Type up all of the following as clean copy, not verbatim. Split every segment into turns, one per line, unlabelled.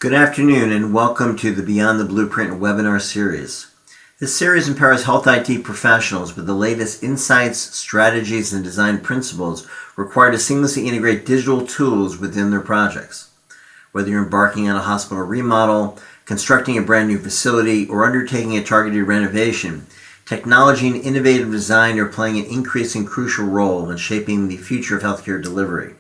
Good afternoon and welcome to the Beyond the Blueprint webinar series. This series empowers health IT professionals with the latest insights, strategies, and design principles required to seamlessly integrate digital tools within their projects. Whether you're embarking on a hospital remodel, constructing a brand new facility, or undertaking a targeted renovation, technology and innovative design are playing an increasing crucial role in shaping the future of healthcare delivery.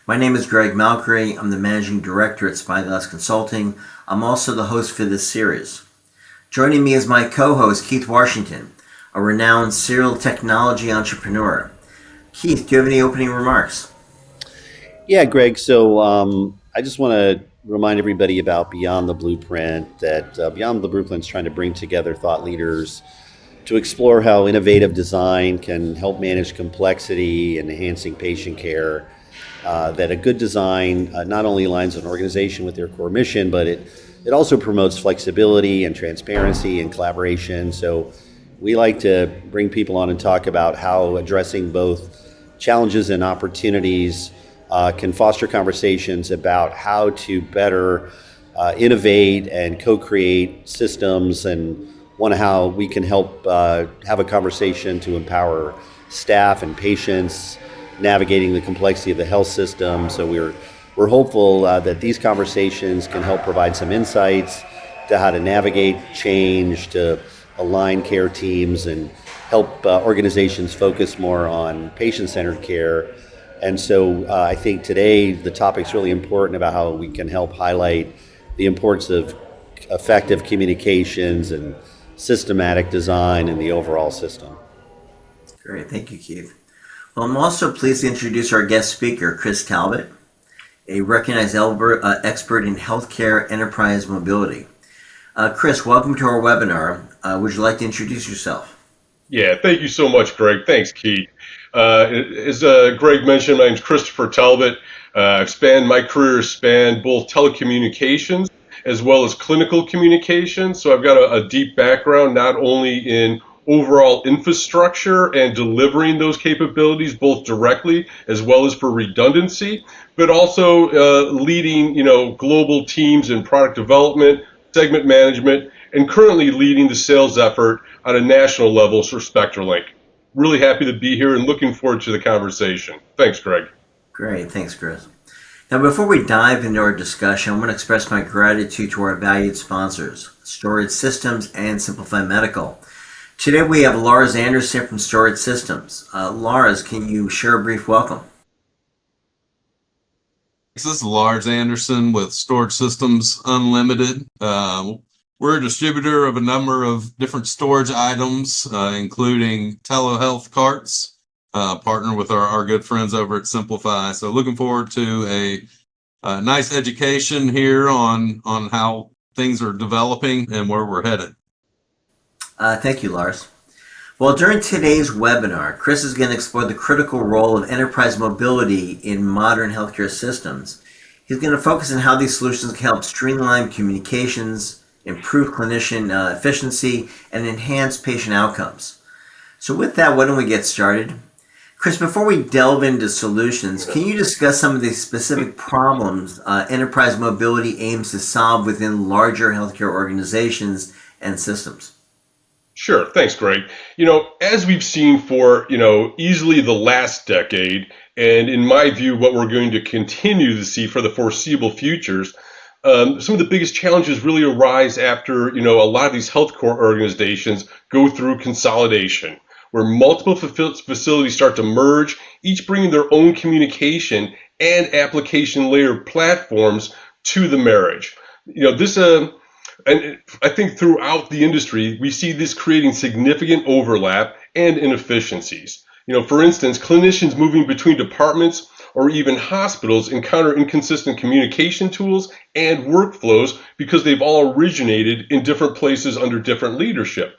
My name is Greg Malkery. I'm the Managing Director at Spyglass Consulting. I'm also the host for this series. Joining me is my co-host, Keith Washington, a renowned serial technology entrepreneur. Keith, do you have any opening remarks?
Yeah, Greg. So I just want to remind everybody about Beyond the Blueprint, that Beyond the Blueprint is trying to bring together thought leaders to explore how innovative design can help manage complexity and enhancing patient care. That a good design not only aligns an organization with their core mission, but it also promotes flexibility and transparency and collaboration. So we like to bring people on and talk about how addressing both challenges and opportunities can foster conversations about how to better innovate and co-create systems, and how we can help have a conversation to empower staff and patients navigating the complexity of the health system. So we're hopeful that these conversations can help provide some insights to how to navigate change, to align care teams, and help organizations focus more on patient-centered care. And so I think today the topic's really important about how we can help highlight the importance of effective communications and systematic design in the overall system.
Great, thank you, Keith. Well, I'm also pleased to introduce our guest speaker, Chris Talbot, a recognized expert in healthcare enterprise mobility. Chris, welcome to our webinar. Would you like to introduce yourself?
Yeah, thank you so much, Greg. Thanks, Keith. As Greg mentioned, my name is Christopher Talbot. My career has spanned both telecommunications as well as clinical communications. So I've got a deep background not only in overall infrastructure and delivering those capabilities both directly as well as for redundancy, but also leading global teams in product development, segment management, and currently leading the sales effort on a national level for Spectralink. Really happy to be here and looking forward to the conversation. Thanks, Greg.
Great, thanks, Chris. Now, before we dive into our discussion, I want to express my gratitude to our valued sponsors, Storage Systems and Simplify Medical. Today we have Lars Anderson from Storage Systems. Lars, can you share a brief welcome?
This is Lars Anderson with Storage Systems Unlimited. We're a distributor of a number of different storage items, including telehealth carts, partner with our good friends over at Simplify. So looking forward to a nice education here on how things are developing and where we're headed.
Thank you, Lars. Well, during today's webinar, Chris is going to explore the critical role of enterprise mobility in modern healthcare systems. He's going to focus on how these solutions can help streamline communications, improve clinician efficiency, and enhance patient outcomes. So with that, why don't we get started? Chris, before we delve into solutions, can you discuss some of the specific problems enterprise mobility aims to solve within larger healthcare organizations and systems?
Sure. Thanks, Greg. As we've seen for, easily the last decade, and in my view, what we're going to continue to see for the foreseeable futures, some of the biggest challenges really arise after, a lot of these healthcare organizations go through consolidation, where multiple facilities start to merge, each bringing their own communication and application layer platforms to the marriage. And I think throughout the industry, we see this creating significant overlap and inefficiencies. For instance, clinicians moving between departments or even hospitals encounter inconsistent communication tools and workflows because they've all originated in different places under different leadership.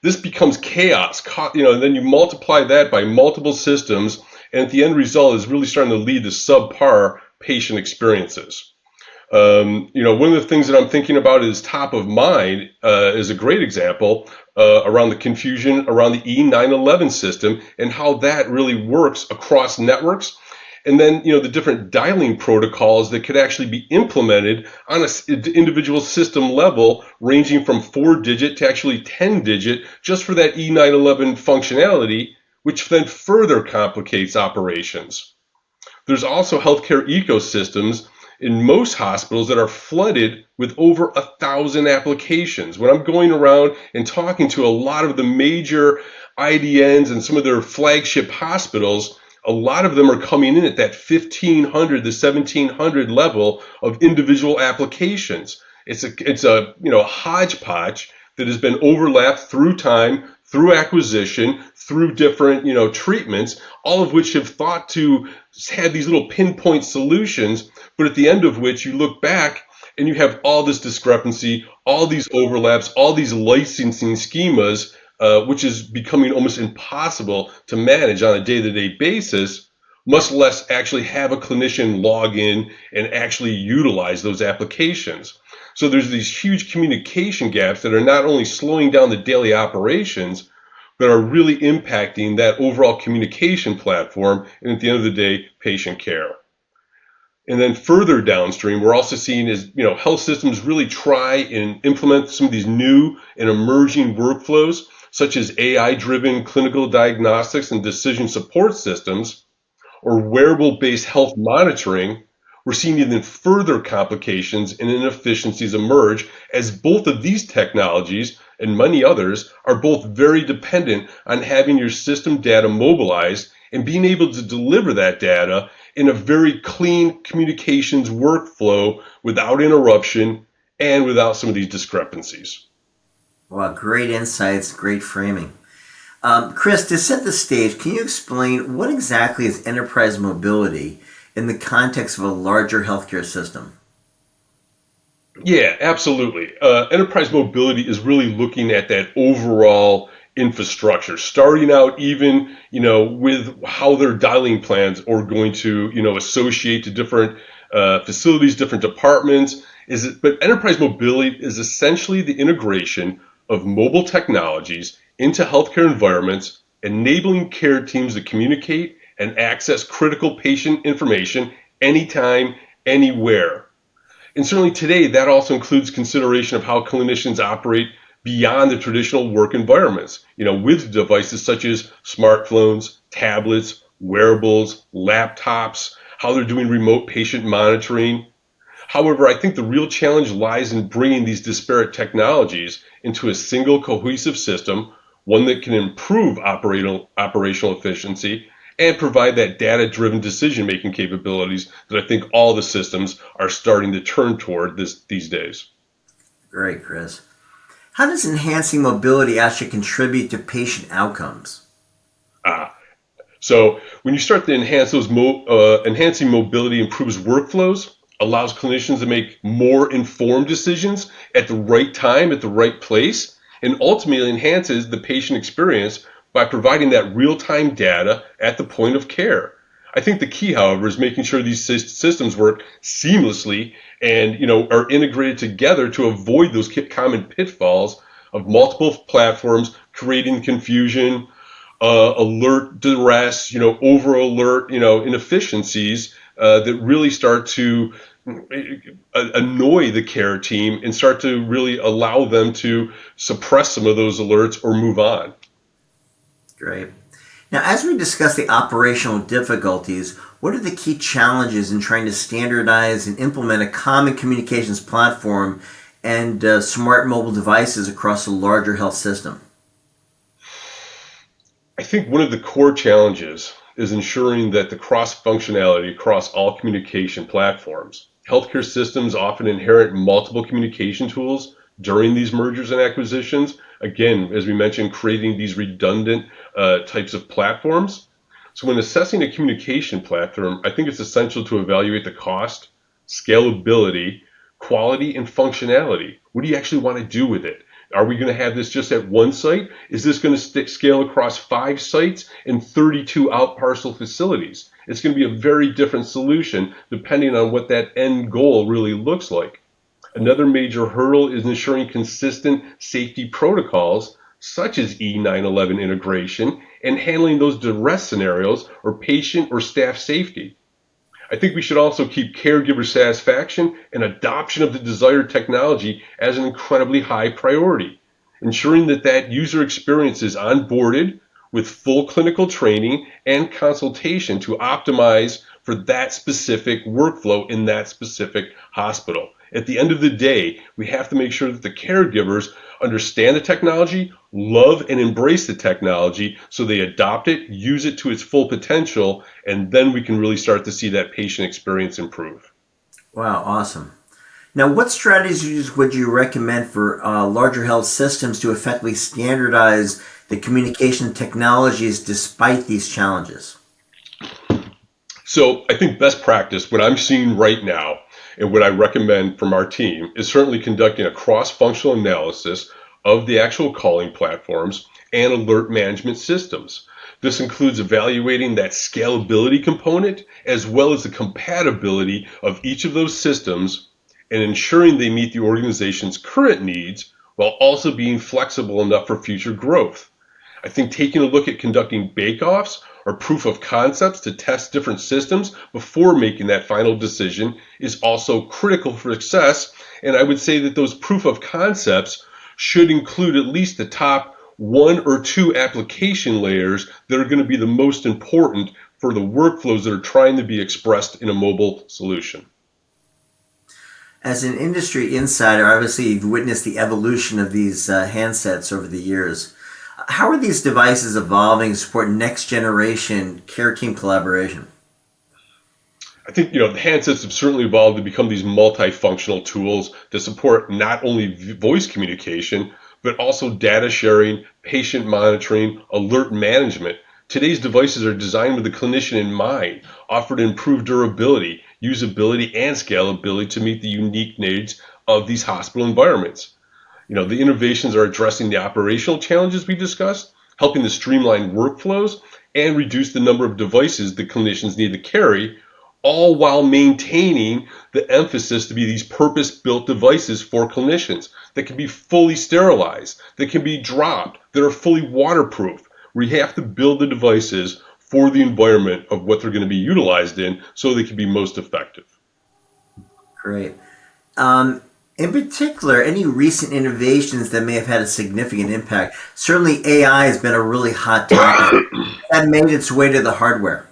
This becomes chaos, and then you multiply that by multiple systems, and the end result is really starting to lead to subpar patient experiences. One of the things that I'm thinking about is top of mind is a great example around the confusion around the E911 system and how that really works across networks And then, the different dialing protocols that could actually be implemented on an individual system level, ranging from 4-digit to actually 10-digit, just for that E911 functionality, which then further complicates operations. There's also healthcare ecosystems in most hospitals that are flooded with over 1,000 applications. When I'm going around and talking to a lot of the major IDNs and some of their flagship hospitals, a lot of them are coming in at that 1,500 to 1,700 level of individual applications. It's a hodgepodge that has been overlapped through time, through acquisition, through different treatments, all of which have thought to have these little pinpoint solutions, but at the end of which you look back and you have all this discrepancy, all these overlaps, all these licensing schemas, which is becoming almost impossible to manage on a day-to-day basis, much less actually have a clinician log in and actually utilize those applications. So there's these huge communication gaps that are not only slowing down the daily operations, but are really impacting that overall communication platform and at the end of the day, patient care. And then further downstream, we're also seeing is, health systems really try and implement some of these new and emerging workflows, such as AI-driven clinical diagnostics and decision support systems, or wearable-based health monitoring. We're seeing even further complications and inefficiencies emerge as both of these technologies and many others are both very dependent on having your system data mobilized and being able to deliver that data in a very clean communications workflow without interruption and without some of these discrepancies.
Wow, great insights, great framing. Chris, to set the stage, can you explain what exactly is enterprise mobility in the context of a larger healthcare system?
Yeah, absolutely. Enterprise mobility is really looking at that overall infrastructure, starting out even, with how their dialing plans are going to, associate to different facilities, different departments. But enterprise mobility is essentially the integration of mobile technologies into healthcare environments, enabling care teams to communicate and access critical patient information anytime, anywhere. And certainly today, that also includes consideration of how clinicians operate beyond the traditional work environments, with devices such as smartphones, tablets, wearables, laptops, how they're doing remote patient monitoring. However, I think the real challenge lies in bringing these disparate technologies into a single cohesive system, one that can improve operational efficiency and provide that data-driven decision-making capabilities that I think all the systems are starting to turn toward these days.
Great, Chris. How does enhancing mobility actually contribute to patient outcomes?
So when you start to enhance those, enhancing mobility improves workflows, allows clinicians to make more informed decisions at the right time, at the right place, and ultimately enhances the patient experience by providing that real-time data at the point of care. I think the key, however, is making sure these systems work seamlessly and are integrated together to avoid those common pitfalls of multiple platforms creating confusion, alert duress, over alert, inefficiencies that really start to annoy the care team and start to really allow them to suppress some of those alerts or move on.
Great. Now, as we discuss the operational difficulties, what are the key challenges in trying to standardize and implement a common communications platform and smart mobile devices across a larger health system?
I think one of the core challenges is ensuring that the cross-functionality across all communication platforms. Healthcare systems often inherit multiple communication tools during these mergers and acquisitions. Again, as we mentioned, creating these redundant types of platforms. So when assessing a communication platform, I think it's essential to evaluate the cost, scalability, quality, and functionality. What do you actually want to do with it? Are we going to have this just at one site? Is this going to scale across 5 sites and 32 out-parcel facilities? It's going to be a very different solution depending on what that end goal really looks like. Another major hurdle is ensuring consistent safety protocols, such as E911 integration, and handling those duress scenarios or patient or staff safety. I think we should also keep caregiver satisfaction and adoption of the desired technology as an incredibly high priority, ensuring that that user experience is onboarded with full clinical training and consultation to optimize for that specific workflow in that specific hospital. At the end of the day, we have to make sure that the caregivers understand the technology, love and embrace the technology, so they adopt it, use it to its full potential, and then we can really start to see that patient experience improve.
Wow, awesome. Now, what strategies would you recommend for larger health systems to effectively standardize the communication technologies despite these challenges?
So I think best practice, what I'm seeing right now, and what I recommend from our team, is certainly conducting a cross-functional analysis of the actual calling platforms and alert management systems. This includes evaluating that scalability component as well as the compatibility of each of those systems and ensuring they meet the organization's current needs while also being flexible enough for future growth. I think taking a look at conducting bake-offs or proof of concepts to test different systems before making that final decision is also critical for success. And I would say that those proof of concepts should include at least the top 1 or 2 application layers that are going to be the most important for the workflows that are trying to be expressed in a mobile solution.
As an industry insider, obviously you've witnessed the evolution of these handsets over the years. How are these devices evolving to support next generation care team collaboration?
I think, the handsets have certainly evolved to become these multifunctional tools that support not only voice communication, but also data sharing, patient monitoring, alert management. Today's devices are designed with the clinician in mind, offered improved durability, usability, and scalability to meet the unique needs of these hospital environments. The innovations are addressing the operational challenges we discussed, helping to streamline workflows and reduce the number of devices the clinicians need to carry, all while maintaining the emphasis to be these purpose-built devices for clinicians that can be fully sterilized, that can be dropped, that are fully waterproof. We have to build the devices for the environment of what they're going to be utilized in so they can be most effective.
Great. In particular, any recent innovations that may have had a significant impact? Certainly AI has been a really hot topic that made its way to the hardware.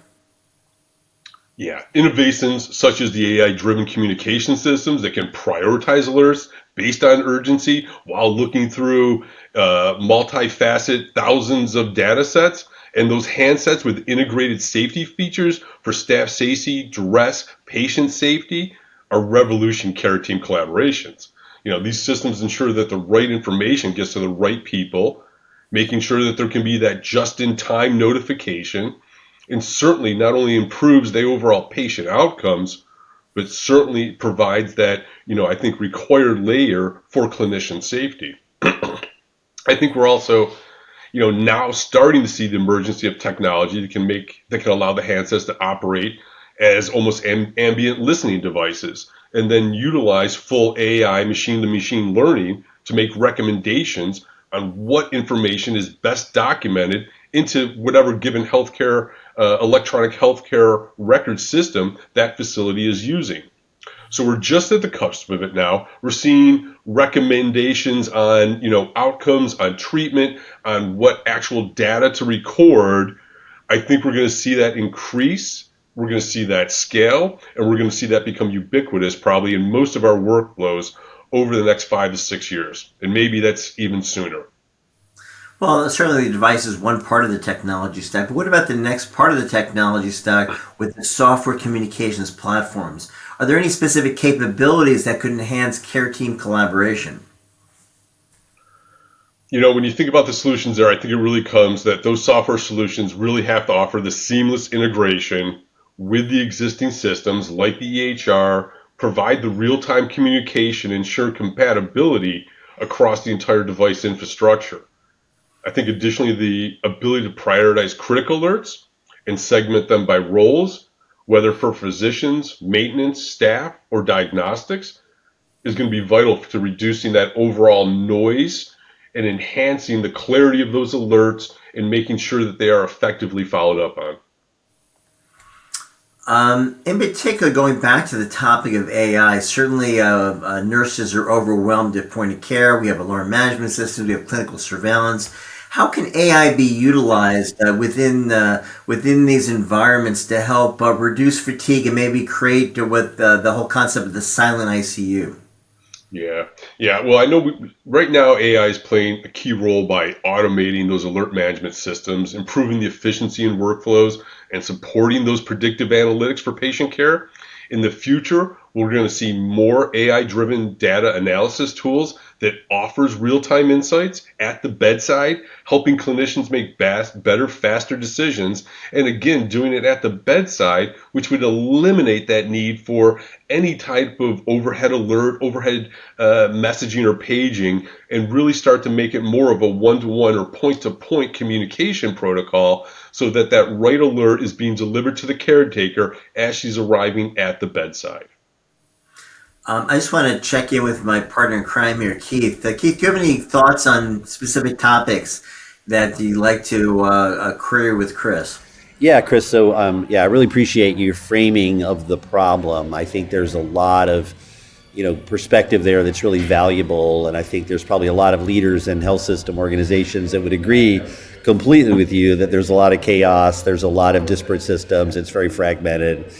Yeah, innovations such as the AI-driven communication systems that can prioritize alerts based on urgency while looking through multifaceted thousands of data sets, and those handsets with integrated safety features for staff safety, duress, patient safety are revolution care team collaborations. These systems ensure that the right information gets to the right people, making sure that there can be that just-in-time notification, and certainly not only improves the overall patient outcomes, but certainly provides that, I think, required layer for clinician safety. I think we're also, now starting to see the emergence of technology that can allow the handsets to operate as almost ambient listening devices, and then utilize full AI machine-to-machine learning to make recommendations on what information is best documented into whatever given healthcare, electronic healthcare record system that facility is using. So we're just at the cusp of it now. We're seeing recommendations on, outcomes, on treatment, on what actual data to record. I think we're going to see that increase. We're going to see that scale, and we're going to see that become ubiquitous probably in most of our workflows over the next 5 to 6 years. And maybe that's even sooner.
Well, certainly the device is one part of the technology stack, but what about the next part of the technology stack with the software communications platforms? Are there any specific capabilities that could enhance care team collaboration?
When you think about the solutions there, I think it really comes that those software solutions really have to offer the seamless integration with the existing systems like the EHR, provide the real-time communication, ensure compatibility across the entire device infrastructure. I think additionally, the ability to prioritize critical alerts and segment them by roles, whether for physicians, maintenance, staff, or diagnostics, is going to be vital to reducing that overall noise and enhancing the clarity of those alerts and making sure that they are effectively followed up on.
In particular, going back to the topic of AI, certainly nurses are overwhelmed at point of care. We have alarm management systems, we have clinical surveillance. How can AI be utilized within these environments to help reduce fatigue and maybe create what the whole concept of the silent ICU?
Yeah, yeah. Well, I know right now AI is playing a key role by automating those alert management systems, improving the efficiency in workflows, and supporting those predictive analytics for patient care. In the future, we're going to see more AI-driven data analysis tools that offers real-time insights at the bedside, helping clinicians make better, faster decisions. And again, doing it at the bedside, which would eliminate that need for any type of overhead alert, overhead messaging or paging, and really start to make it more of a one-to-one or point-to-point communication protocol so that that right alert is being delivered to the caretaker as she's arriving at the bedside.
I just want to check in with my partner in crime here, Keith. Keith, do you have any thoughts on specific topics that you'd like to query with Chris?
Yeah, Chris. So, I really appreciate your framing of the problem. I think there's a lot of, perspective there that's really valuable, and I think there's probably a lot of leaders and health system organizations that would agree completely with you that there's a lot of chaos, there's a lot of disparate systems, it's very fragmented.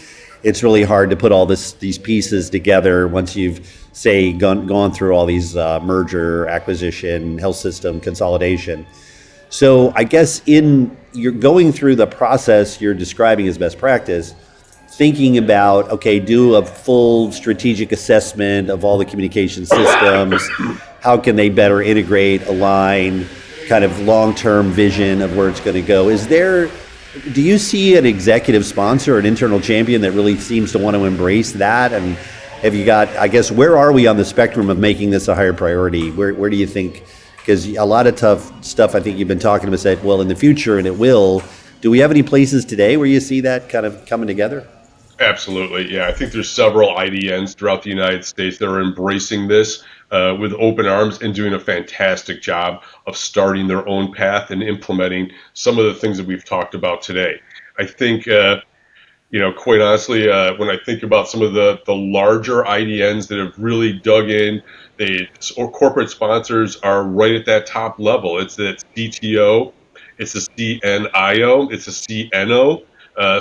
It's really hard to put all these pieces together once you've, say, gone through all these merger, acquisition, health system consolidation. So I guess you're going through the process you're describing as best practice, thinking about, okay, do a full strategic assessment of all the communication systems. How can they better integrate, align, kind of long-term vision of where it's going to go? Do you see an executive sponsor, an internal champion that really seems to want to embrace that? And have you got, I guess, where are we on the spectrum of making this a higher priority? Where do you think, because a lot of tough stuff I think you've been talking about said, well, in the future, and it will, do we have any places today where you see that kind of coming together?
Absolutely. Yeah, I think there's several IDNs throughout the United States that are embracing this with open arms and doing a fantastic job of starting their own path and implementing some of the things that we've talked about today. I think, quite honestly, when I think about some of the larger IDNs that have really dug in, or corporate sponsors are right at that top level. It's the CTO, it's the CNIO, it's the CNO.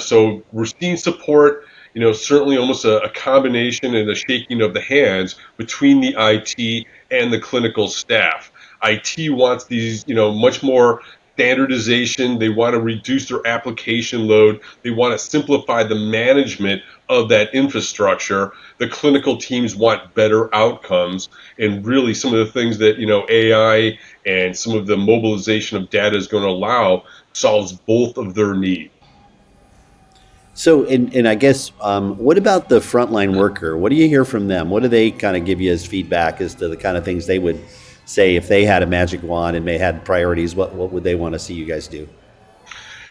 So we're seeing support, certainly almost a combination and a shaking of the hands between the IT and the clinical staff. IT wants these, much more standardization. They want to reduce their application load. They want to simplify the management of that infrastructure. The clinical teams want better outcomes. And really some of the things that, AI and some of the mobilization of data is going to allow solves both of their needs.
So, and I guess, what about the frontline worker? What do you hear from them? What do they kind of give you as feedback as to the kind of things they would say if they had a magic wand and they had priorities? What would they want to see you guys do?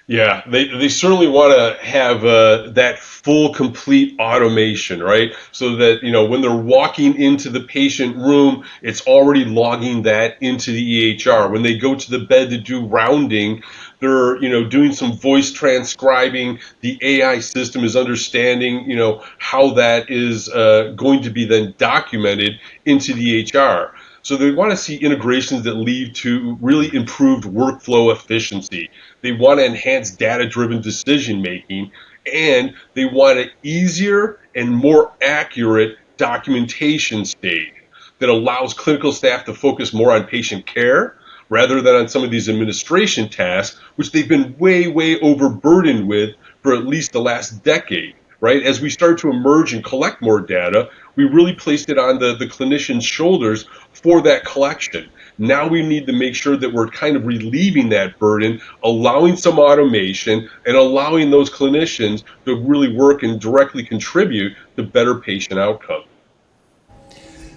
Yeah, they certainly want to have that full, complete automation, right? So that, when they're walking into the patient room, it's already logging that into the EHR. When they go to the bed to do rounding, they're, doing some voice transcribing. The AI system is understanding, how that is going to be then documented into the EHR. So they want to see integrations that lead to really improved workflow efficiency. They want to enhance data-driven decision-making, and they want an easier and more accurate documentation stage that allows clinical staff to focus more on patient care rather than on some of these administration tasks, which they've been way, way overburdened with for at least the last decade. Right? As we start to emerge and collect more data, we really placed it on the clinician's shoulders for that collection. Now we need to make sure that we're kind of relieving that burden, allowing some automation, and allowing those clinicians to really work and directly contribute to better patient outcome.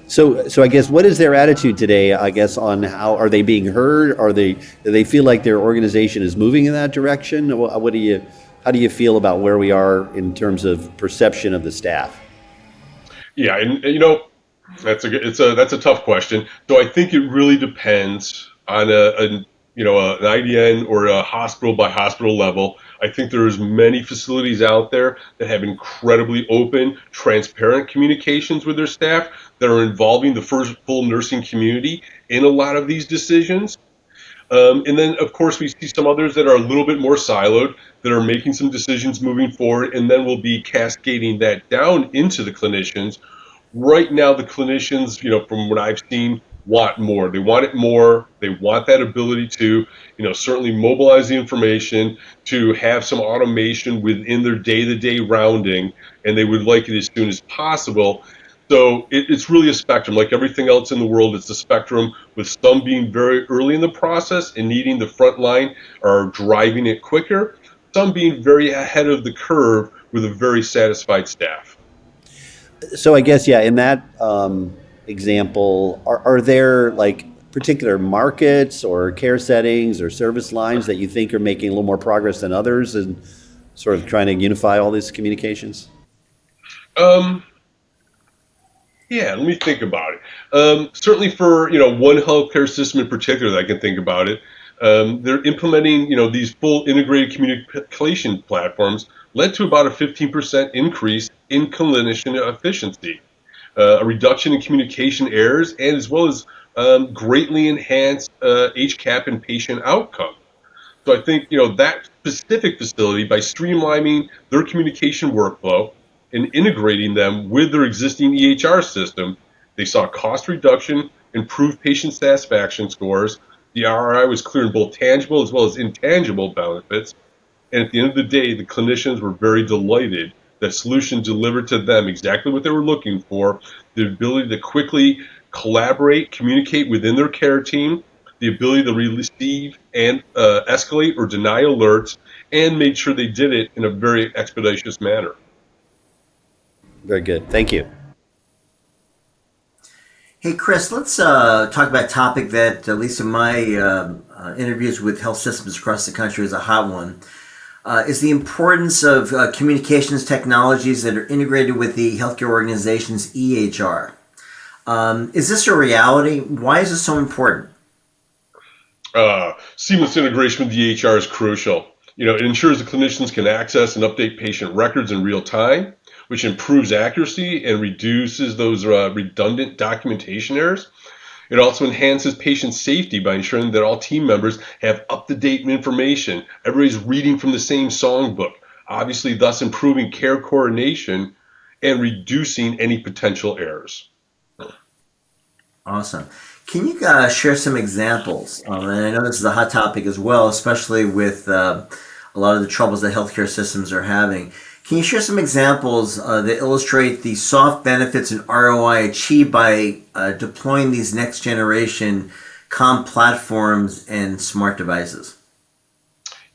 So I guess, what is their attitude today, I guess, on how are they being heard? Do they feel like their organization is moving in that direction? How do you feel about where we are in terms of perception of the staff?
Yeah, and that's a tough question. So I think it really depends on an IDN or a hospital by hospital level. I think there's many facilities out there that have incredibly open, transparent communications with their staff that are involving the first full nursing community in a lot of these decisions. And then, of course, we see some others that are a little bit more siloed, that are making some decisions moving forward, and then we'll be cascading that down into the clinicians. Right now, the clinicians, from what I've seen, want more. They want it more. They want that ability to, certainly mobilize the information, to have some automation within their day-to-day rounding, and they would like it as soon as possible. So it's really a spectrum. Like everything else in the world, it's a spectrum, with some being very early in the process and needing the front line or driving it quicker, some being very ahead of the curve with a very satisfied staff.
So I guess, yeah, in that example, are there like particular markets or care settings or service lines that you think are making a little more progress than others and sort of trying to unify all these communications?
Yeah, let me think about it. Certainly for, one healthcare system in particular that I can think about it, they're implementing, these full integrated communication platforms led to about a 15% increase in clinician efficiency, a reduction in communication errors, and as well as greatly enhanced HCAP and patient outcome. So I think, that specific facility, by streamlining their communication workflow and integrating them with their existing EHR system, they saw cost reduction, improved patient satisfaction scores. The ROI was clear in both tangible as well as intangible benefits. And at the end of the day, the clinicians were very delighted that solution delivered to them exactly what they were looking for: the ability to quickly collaborate, communicate within their care team, the ability to receive and escalate or deny alerts, and made sure they did it in a very expeditious manner.
Very good. Thank you.
Hey, Chris, let's talk about a topic that, at least in my interviews with health systems across the country, is a hot one. Is the importance of communications technologies that are integrated with the healthcare organization's EHR. Is this a reality? Why is this so important?
Seamless integration with the EHR is crucial. It ensures the clinicians can access and update patient records in real time, which improves accuracy and reduces those redundant documentation errors. It also enhances patient safety by ensuring that all team members have up-to-date information. Everybody's reading from the same songbook, obviously thus improving care coordination and reducing any potential errors.
Awesome. Can you share some examples? And I know this is a hot topic as well, especially with a lot of the troubles that healthcare systems are having. Can you share some examples that illustrate the soft benefits and ROI achieved by deploying these next generation comm platforms and smart devices?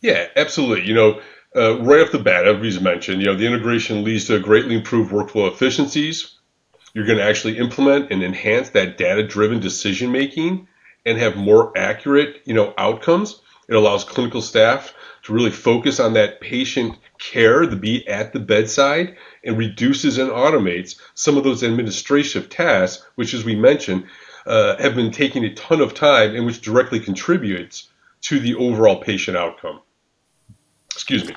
Yeah, absolutely. Right off the bat, as you mentioned, the integration leads to greatly improved workflow efficiencies. You're going to actually implement and enhance that data-driven decision making and have more accurate, outcomes. It allows clinical staff to really focus on that patient care, to be at the bedside, and reduces and automates some of those administrative tasks, which, as we mentioned, have been taking a ton of time and which directly contributes to the overall patient outcome. Excuse me.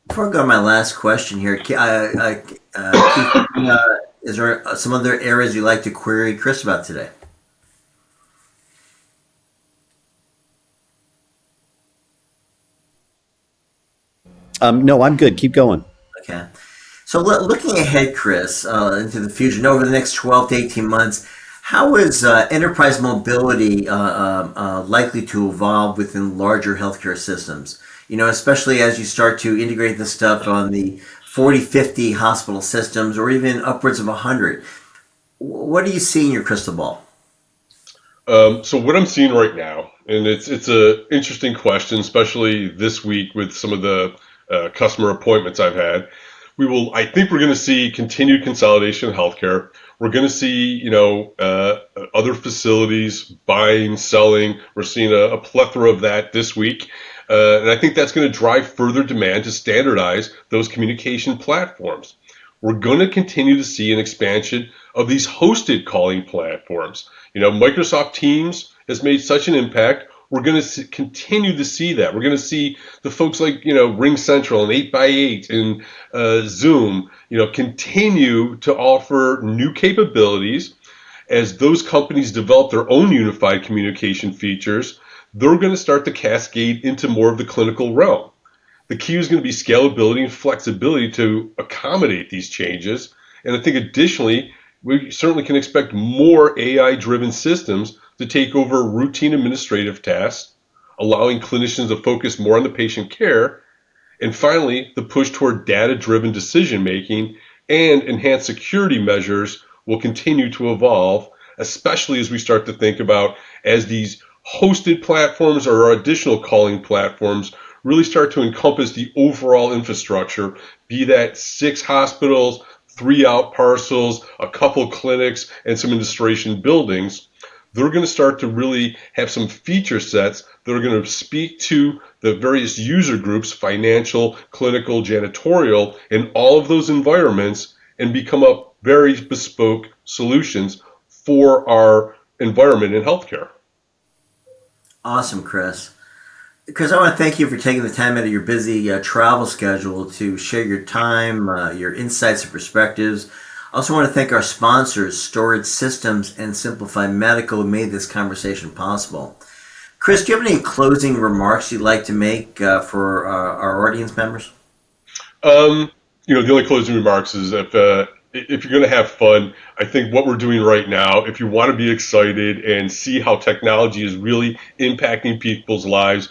Before I go to my last question here, Keith, is there some other areas you'd like to query Chris about today?
No, I'm good. Keep going.
Okay. So looking ahead, Chris, into the future, over the next 12 to 18 months, how is enterprise mobility likely to evolve within larger healthcare systems? Especially as you start to integrate this stuff on the 40, 50 hospital systems, or even upwards of 100. What do you see in your crystal ball?
So what I'm seeing right now, and it's a interesting question, especially this week with some of the customer appointments I've had. I think we're going to see continued consolidation in healthcare. We're going to see, other facilities buying, selling. We're seeing a plethora of that this week. And I think that's going to drive further demand to standardize those communication platforms. We're going to continue to see an expansion of these hosted calling platforms. Microsoft Teams has made such an impact. we're going to continue to see that. We're going to see the folks like, Ring Central and 8x8 and Zoom, continue to offer new capabilities. As those companies develop their own unified communication features, they're going to start to cascade into more of the clinical realm. The key is going to be scalability and flexibility to accommodate these changes. And I think additionally, we certainly can expect more AI-driven systems to take over routine administrative tasks, allowing clinicians to focus more on the patient care. And finally, the push toward data-driven decision-making and enhanced security measures will continue to evolve, especially as we start to think about as these hosted platforms or additional calling platforms really start to encompass the overall infrastructure, be that 6 hospitals, 3 out parcels, a couple clinics, and some administration buildings. They're going to start to really have some feature sets that are going to speak to the various user groups, financial, clinical, janitorial, in all of those environments, and become up very bespoke solutions for our environment in healthcare.
Awesome, Chris. Chris, I want to thank you for taking the time out of your busy travel schedule to share your time, your insights and perspectives. I also want to thank our sponsors, Storage Systems and Simplify Medical, who made this conversation possible. Chris, do you have any closing remarks you'd like to make for our audience members?
The only closing remarks is if you're going to have fun, I think what we're doing right now, if you want to be excited and see how technology is really impacting people's lives,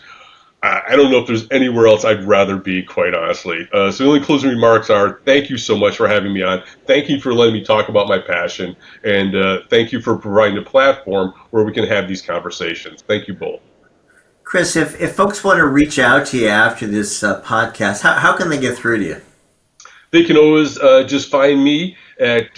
I don't know if there's anywhere else I'd rather be, quite honestly. So the only closing remarks are, thank you so much for having me on. Thank you for letting me talk about my passion. And thank you for providing a platform where we can have these conversations. Thank you both.
Chris, if folks want to reach out to you after this podcast, how can they get through to you?
They can always just find me at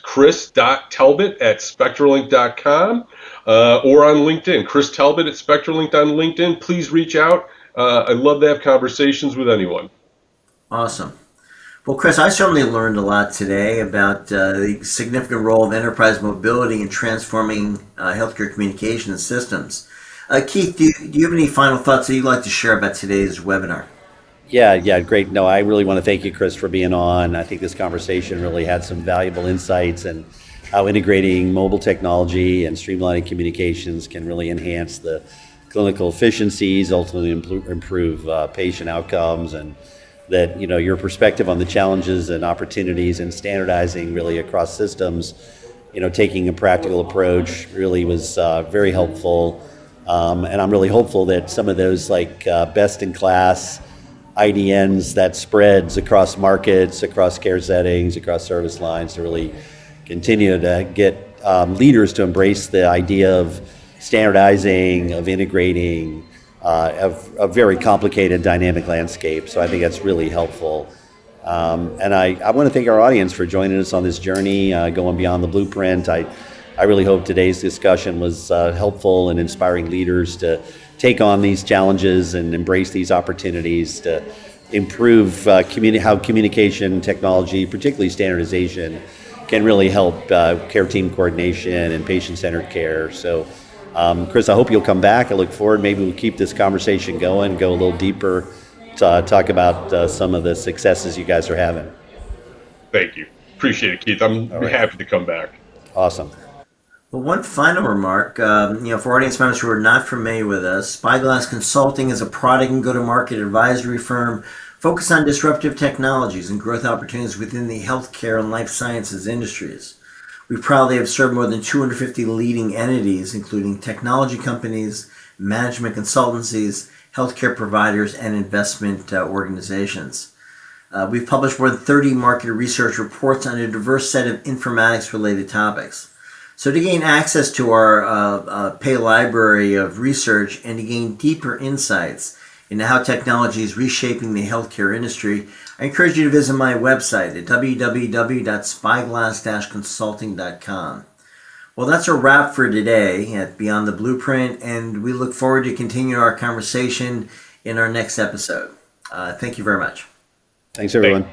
chris.talbot at spectralink.com or on LinkedIn. Chris Talbot at Spectralink on LinkedIn. Please reach out. I'd love to have conversations with anyone.
Awesome. Well, Chris, I certainly learned a lot today about the significant role of enterprise mobility in transforming healthcare communication systems. Keith, do you have any final thoughts that you'd like to share about today's webinar?
Yeah, great. No, I really want to thank you, Chris, for being on. I think this conversation really had some valuable insights and how integrating mobile technology and streamlining communications can really enhance the clinical efficiencies, ultimately improve patient outcomes, and that, your perspective on the challenges and opportunities and standardizing really across systems, taking a practical approach really was very helpful. And I'm really hopeful that some of those best-in-class IDNs that spreads across markets, across care settings, across service lines to really continue to get leaders to embrace the idea of standardizing, of integrating of a very complicated dynamic landscape. So I think that's really helpful. And I want to thank our audience for joining us on this journey, going beyond the blueprint. I really hope today's discussion was helpful in inspiring leaders to take on these challenges and embrace these opportunities to improve how communication technology, particularly standardization, can really help care team coordination and patient-centered care. So, Chris, I hope you'll come back. I look forward. Maybe we'll keep this conversation going, go a little deeper to talk about some of the successes you guys are having.
Thank you. Appreciate it, Keith. I'm happy to come back.
Awesome.
Well, one final remark, for audience members who are not familiar with us, Spyglass Consulting is a product and go-to-market advisory firm focused on disruptive technologies and growth opportunities within the healthcare and life sciences industries. We proudly have served more than 250 leading entities, including technology companies, management consultancies, healthcare providers, and investment organizations. We've published more than 30 market research reports on a diverse set of informatics-related topics. So to gain access to our pay library of research and to gain deeper insights into how technology is reshaping the healthcare industry, I encourage you to visit my website at www.spyglass-consulting.com. Well, that's a wrap for today at Beyond the Blueprint, and we look forward to continuing our conversation in our next episode. Thank you very much.
Thanks, everyone.